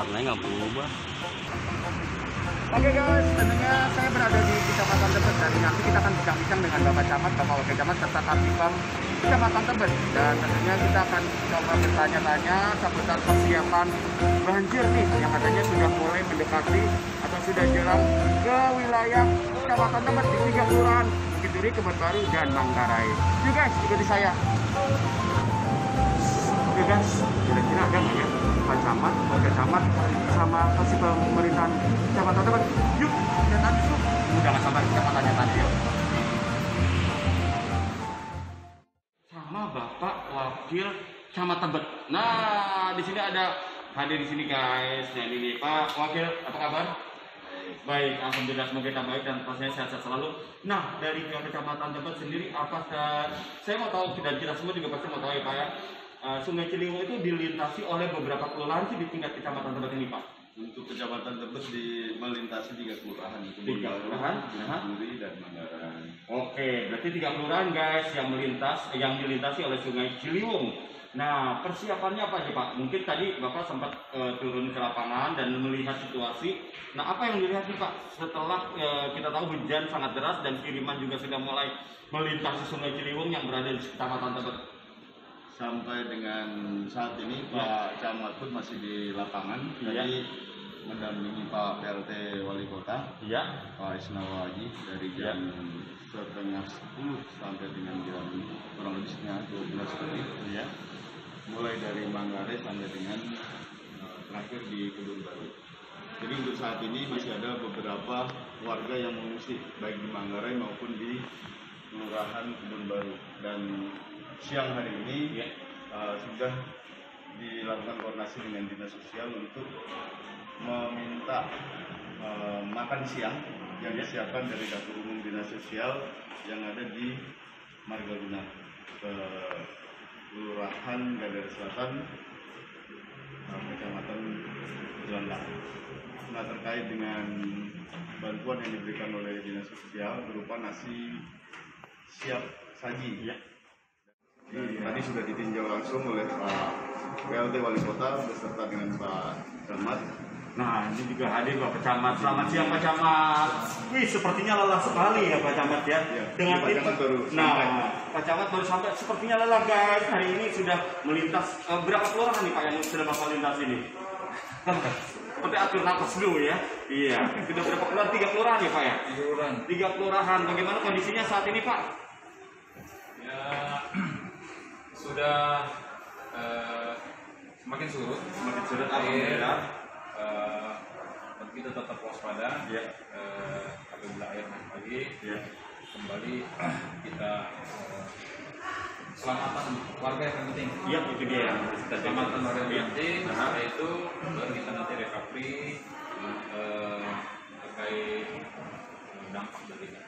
warnanya nggak berubah. Oke guys, tentunya saya berada di Kecamatan Tebet dan nanti kita akan bincang-bincang dengan Bapak Camat, Bapak Wakil Camat serta Kapibang Kecamatan Tebet. Dan tentunya kita akan coba bertanya-tanya seputar persiapan banjir nih yang katanya sudah mulai mendekati atau sudah jelang ke wilayah Kecamatan Tebet di 3 kelurahan Bukit Duri, Kebon Baru, dan Manggarai. Yuk guys, ikuti saya. Oke guys, kira-kira ada nggak ya Pak Camat, Wakil Camat sama pasti pemerintahan Kecamatan Tebet? Yuk, lihat tadi yuk. Udah nggak sabar kita tanya tadi yuk. Sama Bapak Wakil Camat Tebet. Nah, di sini ada hadir di sini guys. Nah ini Pak Wakil, apa kabar? Baik, alhamdulillah semoga kita baik dan pastinya sehat-sehat selalu. Nah, dari pihak Kecamatan Tebet sendiri, apakah saya mau tahu dan kita semua juga pasti mau tahu ya Pak ya. Sungai Ciliwung itu dilintasi oleh beberapa kelurahan sih di tingkat Kecamatan Tebet ini Pak. Untuk Kecamatan Tebet melintasi 3 kelurahan, Tiga kelurahan, Duri dan Manggarai. Oke, berarti 3 kelurahan guys yang dilintasi oleh Sungai Ciliwung. Nah, persiapannya apa aja Pak? Mungkin tadi Bapak sempat turun ke lapangan dan melihat situasi. Nah, apa yang dilihat nih Pak setelah kita tahu hujan sangat deras dan kiriman juga sudah mulai melintasi Sungai Ciliwung yang berada di Kecamatan Tebet? Sampai dengan saat ini Pak Camat pun masih di lapangan. Jadi mendampingi Pak PLT Wali Kota, Pak Isnawa Haji dari jam setengah 10 sampai dengan jam kurang lebih setengah 12 tadi. Mulai dari Manggarai sampai dengan terakhir di Kebon Baru. Jadi untuk saat ini masih ada beberapa warga yang mengungsi baik di Manggarai maupun di Kelurahan Kebon Baru. Dan siang hari ini sudah dilakukan koordinasi dengan Dinas Sosial untuk meminta makan siang yang disiapkan dari dapur umum Dinas Sosial yang ada di Margaluna, Kelurahan Gadara Selatan, Kecamatan Jelandang. Nah, terkait dengan bantuan yang diberikan oleh Dinas Sosial berupa nasi siap saji. Tadi sudah ditinjau langsung oleh Pak PLT Wali Kota beserta dengan Pak Camat. Nah, ini juga hadir Pak Camat. Selamat siang Pak Camat. Wih, sepertinya lelah sekali ya Pak Camat ya. Dengan Pak Camat baru sampai. Pak Camat baru sampai. Sepertinya lelah guys. Hari ini sudah melintas berapa kelurahan nih Pak yang sudah Bapak lintas ini? Seperti atur napas dulu ya. Iya. Sudah berapa kelurahan? 3 kelurahan ya Pak ya? 3 kelurahan. Bagaimana kondisinya saat ini Pak? Ya, sudah semakin surut Alhamdulillah. Kita tetap waspada apabila air naik lagi kembali kita selamatan warga yang penting. Iya, itu dia yang Selamatan warga yang penting, yaitu baru kita nanti recovery terkait dampak dari itu.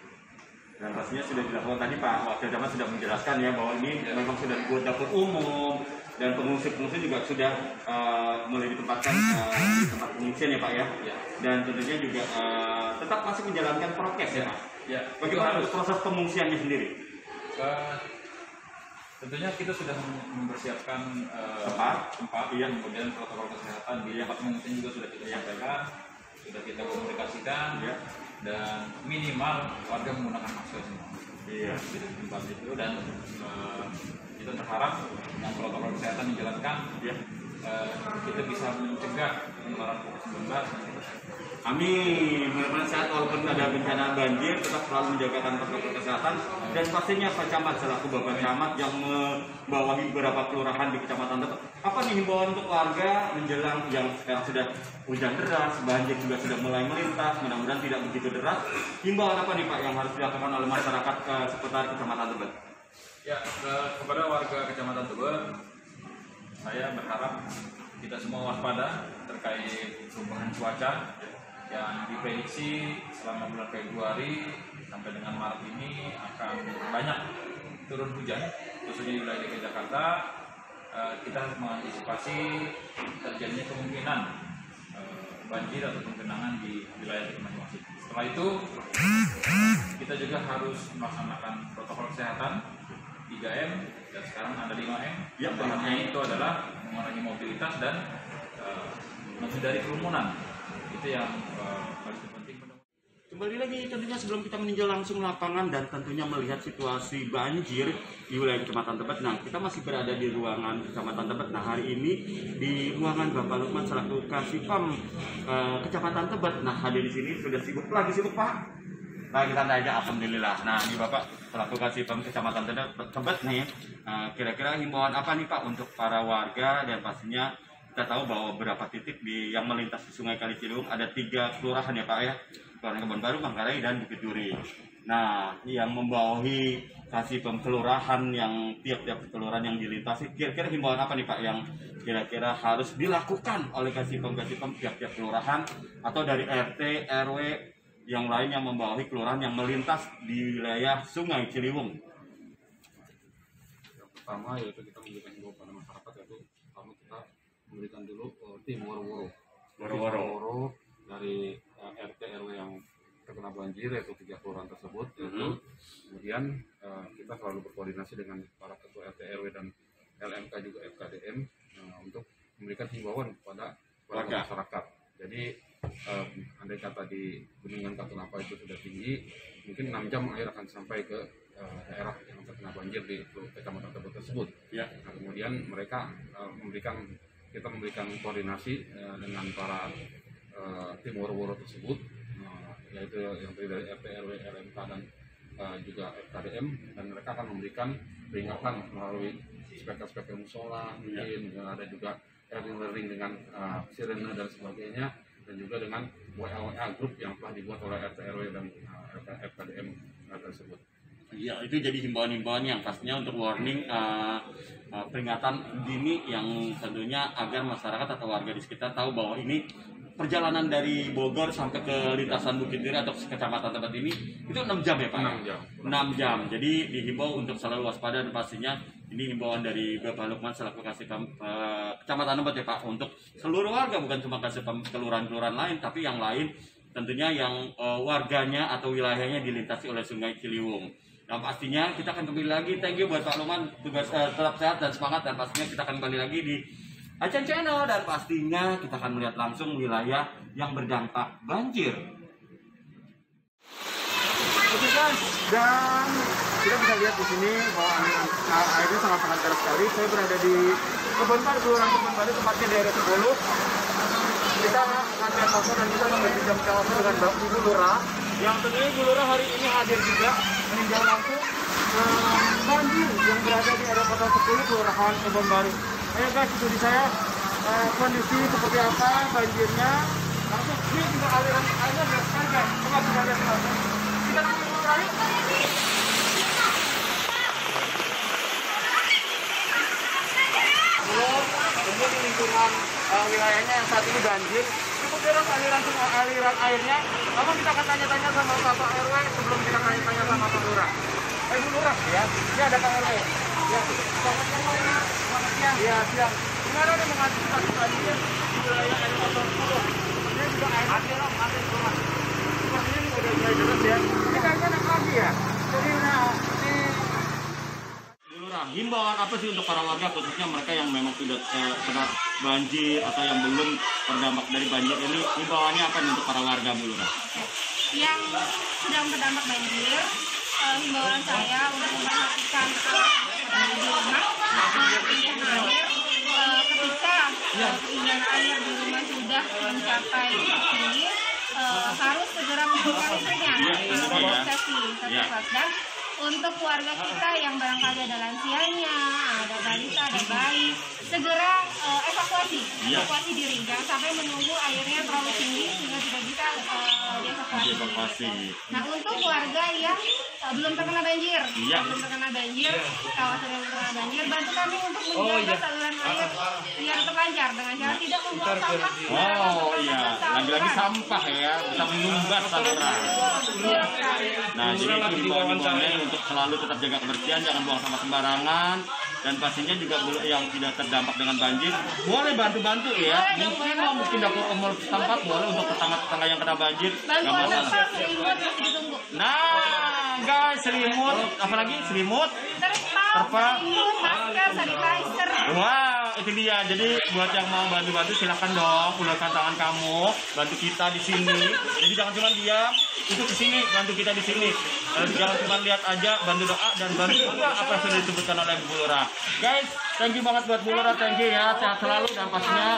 Dan pastinya sudah dilakukan tadi Pak Wakil Camat sudah menjelaskan ya bahwa ini memang sudah dibuat dapur umum dan pengungsi-pengungsi juga sudah mulai ditempatkan di tempat pengungsian ya Pak ya. Dan tentunya juga tetap masih menjalankan prokes ya Pak. Bagaimana proses pengungsiannya sendiri? Tentunya kita sudah mempersiapkan tempat, kemudian protokol kesehatan di tempat pengungsian juga sudah kita sampaikan, sudah kita komunikasikan, dan minimal warga menggunakan masker semua di tempat itu. Dan kita berharap dengan protokol kesehatan dijalankan, kita bisa mencegah penularan COVID-19. Amin, mudah-mudahan sehat walaupun ada bencana banjir, tetap selalu menjaga protokol kesehatan. Dan pastinya Pak Camat selaku Bapak Camat yang membawahi beberapa kelurahan di Kecamatan Tebet, apa nih himbauan untuk warga menjelang yang sekarang sudah hujan deras, banjir juga sudah mulai melintas, mudah-mudahan tidak begitu deras. Himbauan apa nih Pak yang harus dilakukan oleh masyarakat seputar Kecamatan Tebet? Ya, kepada warga Kecamatan Tebet, saya berharap kita semua waspada terkait perubahan cuaca yang diprediksi selama bulan Februari sampai dengan Maret ini akan banyak turun hujan, khususnya di wilayah DKI Jakarta. Kita harus mengantisipasi terjadinya kemungkinan banjir atau genangan di wilayah kita masing-masing. Setelah itu, kita juga harus melaksanakan protokol kesehatan 3M dan sekarang ada 5M. Yang pertama itu adalah mengurangi mobilitas dan menghindari kerumunan. Itu yang paling penting. Kembali lagi tentunya sebelum kita meninjau langsung lapangan dan tentunya melihat situasi banjir di wilayah Kecamatan Tebet. Nah, kita masih berada di ruangan Kecamatan Tebet. Nah, hari ini di ruangan Bapak Lukman selaku Kasipam Kecamatan Tebet. Nah, hadir di sini sudah sibuk Pak. Nah, kita aja alhamdulillah. Nah, ini Bapak selaku Kasipam Kecamatan Tebet nih. Kira-kira himbauan apa nih Pak untuk para warga, dan pastinya kita tahu bahwa beberapa titik yang melintas di Sungai Kali Ciliwung ada 3 kelurahan ya Pak ya. Kelurahan Kebon Baru, Manggarai, dan Bukit Duri. Nah, yang membawahi Kasipam kelurahan yang tiap-tiap kelurahan yang dilintasi, kira-kira himbauan apa nih Pak yang kira-kira harus dilakukan oleh Kasipam tiap-tiap kelurahan atau dari RT, RW yang lain yang membawahi kelurahan yang melintas di wilayah Sungai Ciliwung? Yang pertama yaitu kita memberikan himbauan pada masyarakat, yaitu pertama kita memberikan dulu tim woro-woro dari RT RW yang terkena banjir, yaitu 3 kelurahan tersebut. Kemudian kita selalu berkoordinasi dengan para ketua RT RW dan LMK juga FKDM untuk memberikan himbauan kepada warga masyarakat. Jadi andai kata di bendungan Katunapa itu sudah tinggi, mungkin 6 jam air akan sampai ke daerah yang terkena banjir di Kecamatan Tebet tersebut. Ya. Nah, kemudian mereka kita memberikan koordinasi dengan para tim woro-woro tersebut, yaitu yang terdiri dari RT, RW, LMK, dan juga FKDM, dan mereka akan memberikan peringatan melalui speaker musola, mungkin ada juga learning dengan sirene dan sebagainya, dan juga dengan WA grup yang telah dibuat oleh RT, RW, dan FKDM tersebut. Ya, itu jadi himbauan-himbauan yang pastinya untuk warning, peringatan dini yang tentunya agar masyarakat atau warga di sekitar tahu bahwa ini perjalanan dari Bogor sampai ke lintasan Bukit Duri atau Kecamatan Tebet ini itu 6 jam ya Pak? 6 jam. Jadi dihimbau untuk selalu waspada, dan pastinya ini himbauan dari Bapak Lukman selaku Kasipam Kecamatan Tebet ya Pak, untuk seluruh warga, bukan cuma Kasipam kelurahan-kelurahan lain, tapi yang lain tentunya yang warganya atau wilayahnya dilintasi oleh Sungai Ciliwung. Nah, pastinya kita akan kembali lagi. Thank you buat Pak Lukman, tugas tetap sehat dan semangat, dan pastinya kita akan kembali lagi di Acan Channel, dan pastinya kita akan melihat langsung wilayah yang berdampak banjir. Oke guys, dan kita bisa lihat di sini bahwa airnya sangat deras sekali. Saya berada di Kebon Baru, kelurahan Kebon Baru, tempatnya daerah 10. Kita akan langsung dan kita berbincang langsung dengan Ibu Lurah, yang tentunya Ibu Lurah hari ini hadir juga meninjau langsung banjir yang berada di area kota 10 kelurahan Kebon Baru. Ayo guys, ikuti saya kondisi seperti apa banjirnya. Langsung ini juga aliran airnya deras sekali guys. Coba kita lihat langsung. Kita tunggu dulu kali. Ini di lingkungan wilayahnya yang saat ini banjir. Cukup deras aliran airnya. Namun kita akan tanya-tanya sama Bapak RW sebelum kita tanya-tanya sama Pak Lurah. Ibu Lurah ya. Ini ada Pak RW. Ya, selamat siang. Selamat siang. Ya, siang. Gimana nih mengantisipasi banjir di wilayah RW 10? Ini juga air mati semua. Sepertinya ini udah mulai deras ya. Ini kayaknya naik lagi ya. Jadi ini Lurah, himbauan apa sih untuk para warga, khususnya mereka yang memang sudah kena banjir atau yang belum terdampak dari banjir ini? Himbauannya apa nih untuk para warga, Bu Lurah? Yang sedang terdampak banjir, himbauan saya untuk memperhatikan alat di rumah, ketinggian air. Ketika ketinggian air di rumah sudah mencapai tinggi, harus segera membuka listriknya. Dan untuk keluarga kita yang barangkali ada lansianya, ada balita, ada bayi, segera evakuasi diri, jangan sampai menunggu airnya terlalu tinggi sehingga tidak bisa dievakuasi. Nah, untuk keluarga yang belum terkena banjir, kawasan yang terkena banjir, bantu kami untuk menjaga saluran air biar tetap lancar dengan cara tidak membuang sampah. Oh iya, lagi-lagi sampah ya, bisa menyumbat saluran. Nah, jadi itu himbauan-himbauannya untuk selalu tetap jaga kebersihan, jangan buang sampah sembarangan, dan pastinya juga yang tidak terdampak dengan banjir boleh bantu-bantu ya. Mungkin mau dapur umum setempat boleh, untuk tetangga-tetangga yang kena banjir nggak masalah. Nah guys, selimut, apalagi selimut, terpal, masker, sanitizer. Wow, itu dia. Jadi buat yang mau bantu-bantu silakan dong, ulurkan tangan kamu, bantu kita di sini. Jadi jangan cuma diam, untuk di sini, bantu kita di sini. Jangan cuma lihat aja, bantu doa dan bantu juga apa yang sudah disebutkan oleh Bu Lurah. Guys, thank you banget buat Bu Lurah, thank you ya, sehat selalu dan pastinya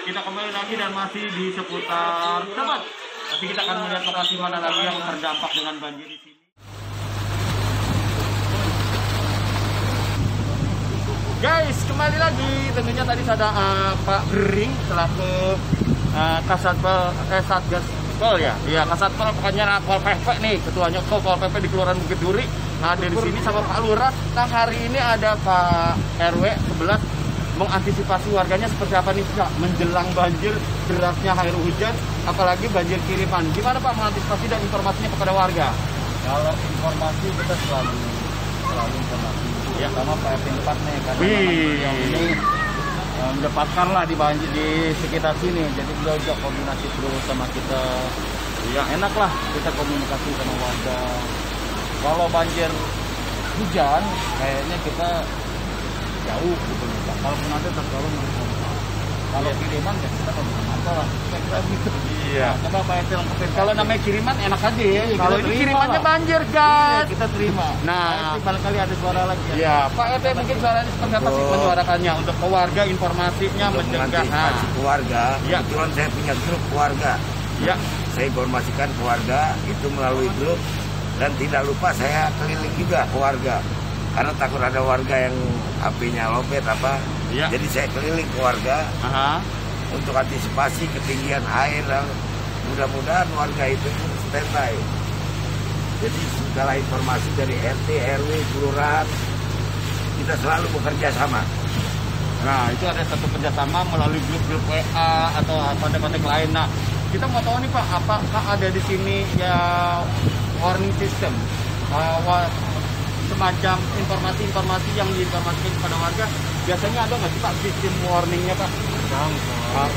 kita kembali lagi dan masih di seputar Tebet. Nanti kita akan melihat lokasi mana lagi yang terdampak dengan banjir di sini. Guys, kembali lagi. Tentunya tadi ada Pak Bering selaku Kasatpol Satgas Pol ya. Iya, Kasatpol pokoknya Pol PP nih, ketuanya Pol PP di Kelurahan Bukit Duri. Nah, dari sini sama Pak Lurah. Nah, hari ini ada Pak RW 11 mengantisipasi warganya seperti apa nih Pak menjelang banjir derasnya air hujan, apalagi banjir kiriman. Gimana Pak mengantisipasi dan informasinya kepada warga? Kalau informasi kita selalu informasi. Ya, sama Pak RT 4 nih karena yang ini mendapatkan lah di banjir di sekitar sini. Jadi beliau juga koordinasi terus sama kita. Ya enak lah kita komunikasi sama warga. Kalau banjir hujan kayaknya kita jauh gitu. Kalau nanti tertolong kalau kiriman ya kita nggak bisa apa lah. Kira gitu. Iya. Coba Pak RT lengkapin. Kalau namanya kiriman enak aja ya. Kalau ini kirimannya banjir, guys. Kita terima. Nah, barangkali ada suara lagi. Ya, Pak RT mungkin suaranya seperti apa sih menyuarakannya untuk ke warga informasinya mencegah. Mengantisipasi keluarga. Ya. Kebetulan saya punya grup keluarga. Ya. Saya informasikan keluarga itu melalui grup dan tidak lupa saya keliling juga keluarga. Karena takut ada warga yang HP-nya lobet apa. Ya. Jadi saya keliling keluarga untuk antisipasi ketinggian air dan mudah-mudahan warga itu standby. Jadi segala informasi dari RT, RW, kelurahan kita selalu bekerja sama. Nah, itu ada satu kerjasama melalui grup-grup WA atau kontak-kontak lain. Nah, kita mau tahu nih Pak, apakah ada di sini ya warning system, semacam informasi-informasi yang diinformasikan kepada warga? Biasanya ada nggak sih Pak sistem warningnya Pak?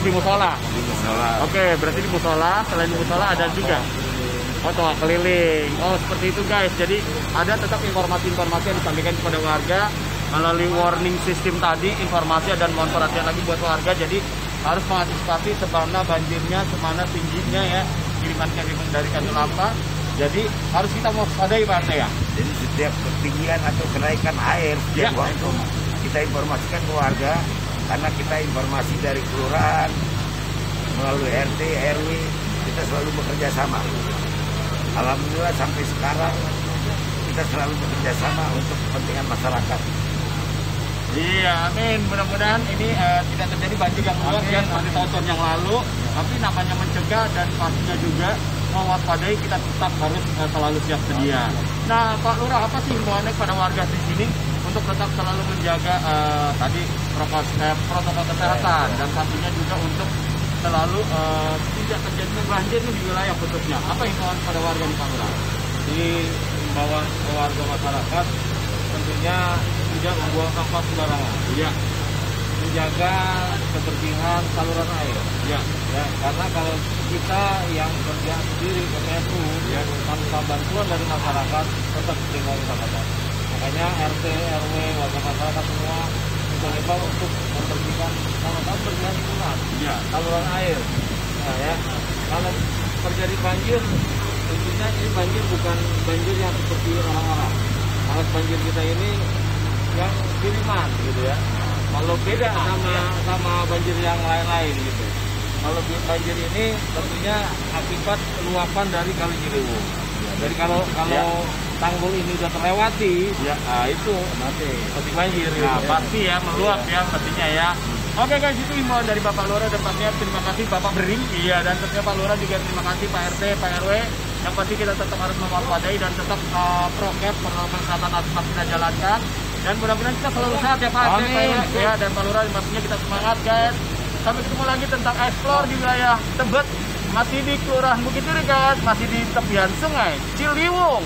Di musola. Di musola. Oke, berarti di musola. Selain di musola ada juga. Oh, keliling. Oh, seperti itu guys. Jadi ada tetap informasi-informasi yang disampaikan kepada warga melalui warning system tadi, informasi dan mohon perhatian lagi buat warga. Jadi harus mengantisipasi semana banjirnya, semana tingginya ya kiriman-kiriman dari Katulampa. Jadi harus kita waspadai Pak RT ya. Jadi setiap ketinggian atau kenaikan air setiap waktu kita informasikan ke warga karena kita informasi dari kelurahan melalui RT, RW kita selalu bekerja sama. Alhamdulillah sampai sekarang kita selalu bekerja sama untuk kepentingan masyarakat. Iya, amin. Mudah-mudahan ini tidak terjadi banjir yang luas ya seperti tahun yang lalu. Tapi namanya mencegah dan pastinya juga mewaspadai, kita tetap harus selalu siap sedia. Nah, Pak Lurah, apa sih himbauannya kepada warga di sini untuk tetap selalu menjaga tadi protokol kesehatan dan pastinya juga untuk selalu tidak terjadi banjir di wilayah khususnya. Apa himbauan kepada warga di Pak Lurah? Di himbauan ke warga masyarakat tentunya tidak membuang sampah sembarangan. Iya. Menjaga kebersihan saluran air. Ya. Ya, karena kalau kita yang kerja sendiri ke PSU ya, tanpa bantuan dari masyarakat tetap tinggal sampah. Makanya RT, RW, warga masyarakat semua kita untuk membersihkan bersihan lingkungan, saluran air. Nah, ya, kalau terjadi banjir, tentunya ini banjir bukan banjir yang seperti orang-orang. Alat banjir kita ini yang kiriman gitu ya. Kalau beda sama banjir yang lain-lain gitu. Kalau banjir ini tentunya akibat luapan dari Kali Ciliwung. Jadi kalau tanggul ini sudah terlewati, nah itu nanti pasti banjir. Nah, pasti ya meluap ya pastinya ya. Oke guys, itu himbauan dari Bapak Lurah dan pastinya terima kasih Bapak Bering. Iya, dan tentunya Pak Lurah juga terima kasih Pak RT, Pak RW. Yang pasti kita tetap harus mewaspadai dan tetap prokes protokol kesehatan harus kita jalankan. Dan mudah-mudahan kita selalu sehat ya Pak RT, Pak RW. Ya, dan Pak Lurah pastinya kita semangat guys. Sampai ketemu lagi tentang explore di wilayah Tebet. Masih di Kelurahan Bukit Duri guys, masih di tepian Sungai Ciliwung.